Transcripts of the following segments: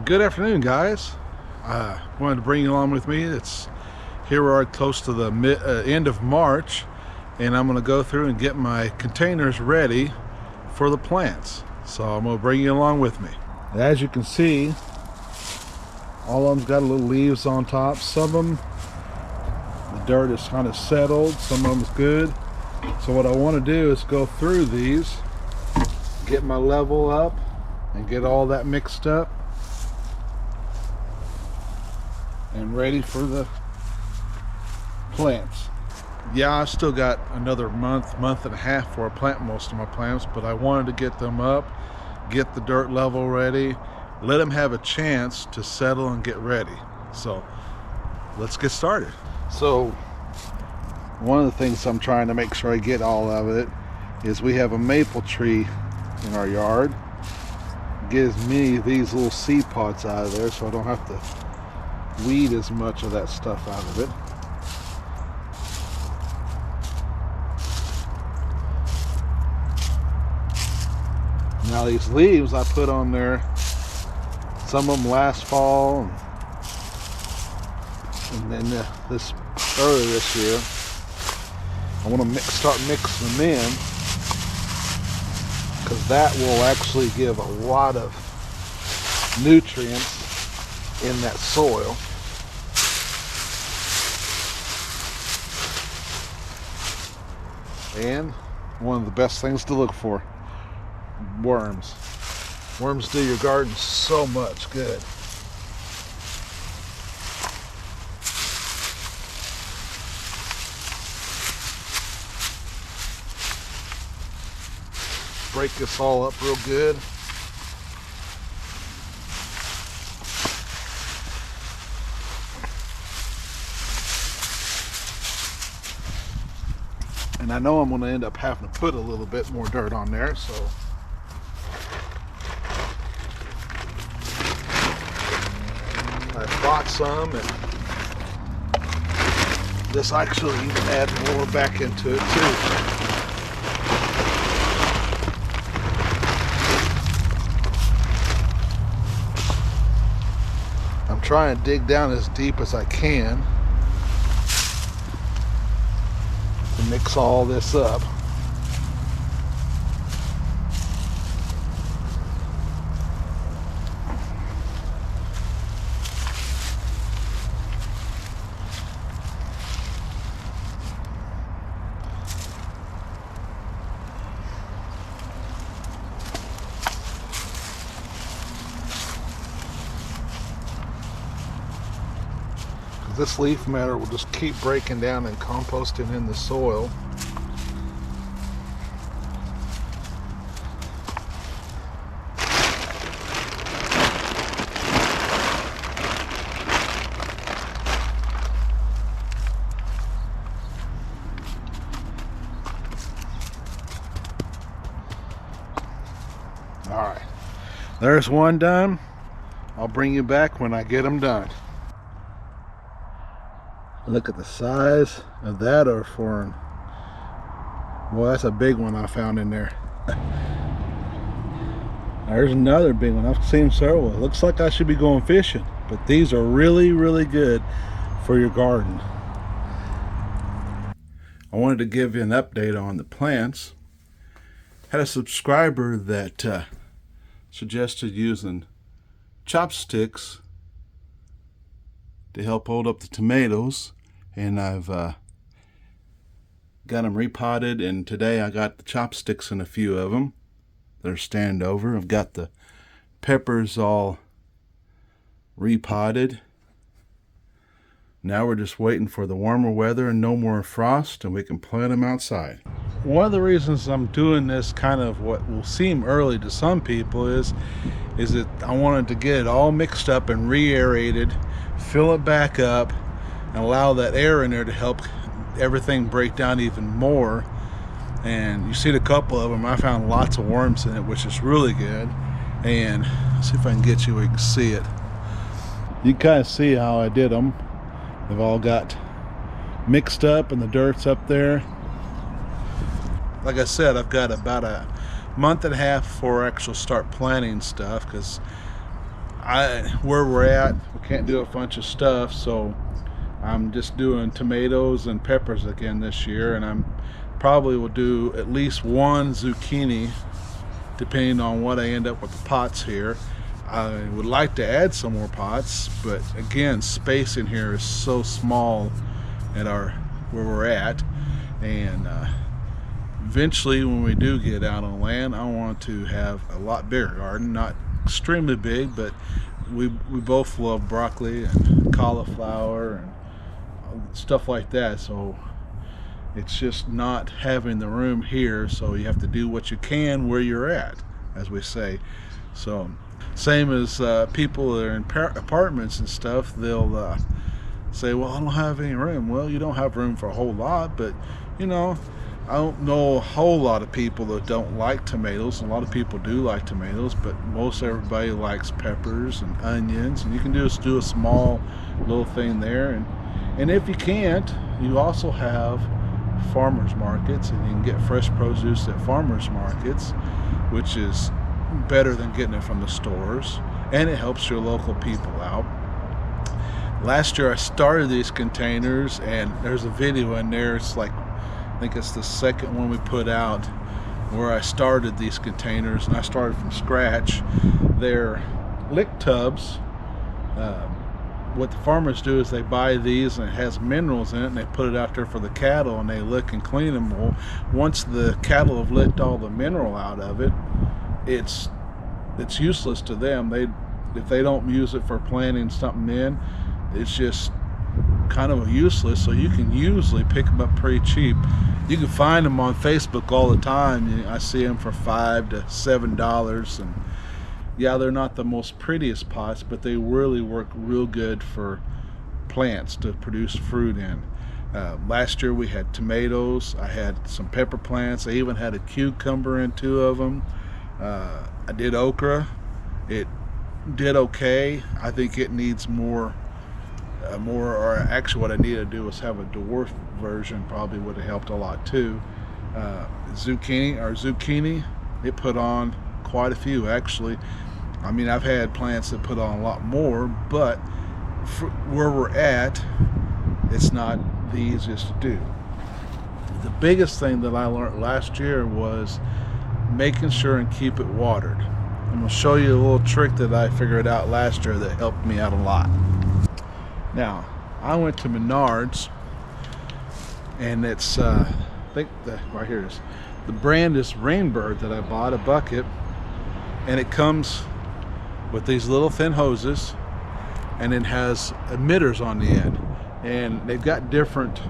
Good afternoon, guys. Wanted to bring you along with me. Here we are close to the end of March, and I'm going to go through and get my containers ready for the plants. So I'm going to bring you along with me. As you can see, all of them's got little leaves on top. Some of them, the dirt is kind of settled. Some of them is good. So what I want to do is go through these, get my level up, and get all that mixed up and ready for the plants. Yeah, I still got another month and a half before I plant most of my plants, but I wanted to get them up, get the dirt level ready, let them have a chance to settle and get ready. So let's get started. So one of the things I'm trying to make sure I get all of it is we have a maple tree in our yard. Gives me these little seed pods out of there so I don't have to weed as much of that stuff out of it. Now these leaves I put on there, some of them last fall, and then this earlier this year I want to start mixing them in, because that will actually give a lot of nutrients in that soil. And one of the best things to look for, worms. Worms do your garden so much good. Break this all up real good. And I know I'm going to end up having to put a little bit more dirt on there, so I bought some, and this actually adds more back into it too. I'm trying to dig down as deep as I can to mix all this up. This leaf matter will just keep breaking down and composting in the soil. All right, there's one done. I'll bring you back when I get them done. Look at the size of that earth worm. Boy, that's a big one I found in there. There's another big one. I've seen several. It looks like I should be going fishing, but these are really, really good for your garden. I wanted to give you an update on the plants. Had a subscriber that suggested using chopsticks to help hold up the tomatoes, and I've got them repotted, and today I got the chopsticks in a few of them. They're stand over. I've got the peppers all repotted. Now we're just waiting for the warmer weather and no more frost, and we can plant them outside. One of the reasons I'm doing this kind of what will seem early to some people is that I wanted to get it all mixed up and re-aerated, fill it back up, and allow that air in there to help everything break down even more. And you see a couple of them, I found lots of worms in it, which is really good. And let's see if I can get you where you can see it. You can kind of see how I did them. They've all got mixed up and the dirt's up there. Like I said, I've got about a month and a half before I actually start planting stuff, because where we're at, we can't do a bunch of stuff, so I'm just doing tomatoes and peppers again this year, and I'm probably will do at least one zucchini depending on what I end up with the pots here. I would like to add some more pots, but again, space in here is so small at where we're at, and eventually when we do get out on land, I want to have a lot bigger garden, not extremely big, but we both love broccoli and cauliflower and stuff like that, so it's just not having the room here, so you have to do what you can where you're at, as we say. So same as people that are in apartments and stuff, they'll say, well, I don't have any room. Well, you don't have room for a whole lot, but you know, I don't know a whole lot of people that don't like tomatoes. A lot of people do like tomatoes, but most everybody likes peppers and onions, and you can just do a small little thing there. And if you can't, you also have farmers markets, and you can get fresh produce at farmers markets, which is better than getting it from the stores, and it helps your local people out. Last year I started these containers, and there's a video in there. It's like, I think it's the second one we put out, where I started these containers, and I started from scratch. They're lick tubs. What the farmers do is they buy these, and it has minerals in it, and they put it out there for the cattle, and they lick and clean them. Well, once the cattle have licked all the mineral out of it, it's useless to them. If they don't use it for planting something in, it's just kind of useless. So you can usually pick them up pretty cheap. You can find them on Facebook all the time. I see them for $5 to $7, and yeah, they're not the most prettiest pots, but they really work real good for plants to produce fruit in. Last year we had tomatoes, I had some pepper plants, I even had a cucumber in 2 of them. I did okra. It did okay. I think it needs more, or actually what I need to do is have a dwarf version. Probably would have helped a lot too. Zucchini, it put on quite a few actually. I mean, I've had plants that put on a lot more, but for where we're at, it's not the easiest to do. The biggest thing that I learned last year was making sure and keep it watered. I'm going to show you a little trick that I figured out last year that helped me out a lot. Now, I went to Menards, and it's I think right here it is. The brand is Rainbird that I bought, a bucket, and it comes with these little thin hoses, and it has emitters on the end, and they've got different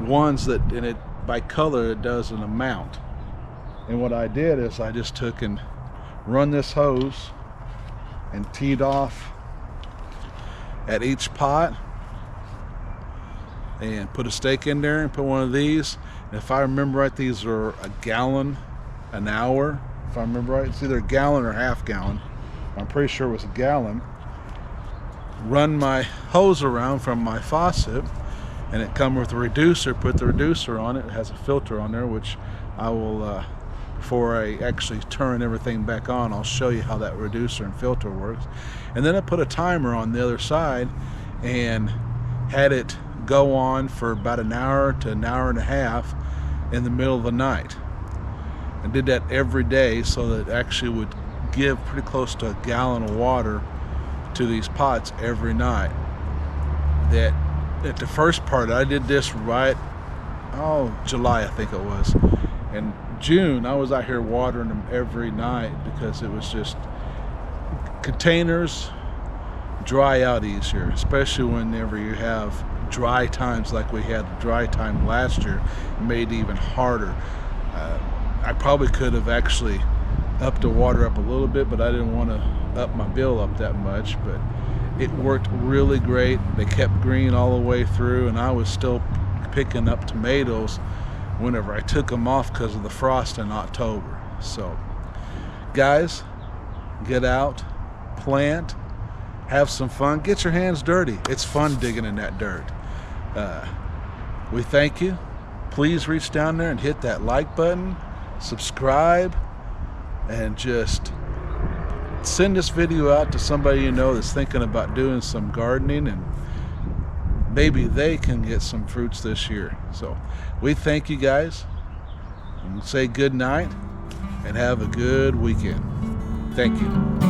ones that, and it by color it does an amount. And what I did is I just took and run this hose and teed off at each pot, and put a stake in there and put one of these. And if I remember right, these are a gallon an hour. If I remember right, it's either a gallon or half gallon. I'm pretty sure it was a gallon. Run my hose around from my faucet, and it comes with a reducer. Put the reducer on it. It has a filter on there, which I will, before I actually turn everything back on, I'll show you how that reducer and filter works. And then I put a timer on the other side and had it go on for about an hour to an hour and a half in the middle of the night. I did that every day, so that it actually would give pretty close to a gallon of water to these pots every night. That at the first part, I did this right, July I think it was. In June, I was out here watering them every night, because it was just, containers dry out easier, especially whenever you have dry times like we had the dry time last year. It made it even harder. I probably could have actually upped the water up a little bit, but I didn't want to up my bill up that much. But it worked really great. They kept green all the way through, and I was still picking up tomatoes whenever I took them off because of the frost in October. So guys, get out, plant, have some fun, get your hands dirty. It's fun digging in that dirt. We thank you. Please reach down there and hit that like button, subscribe, and just send this video out to somebody you know that's thinking about doing some gardening, and maybe they can get some fruits this year. So we thank you guys and say good night and have a good weekend. Thank you.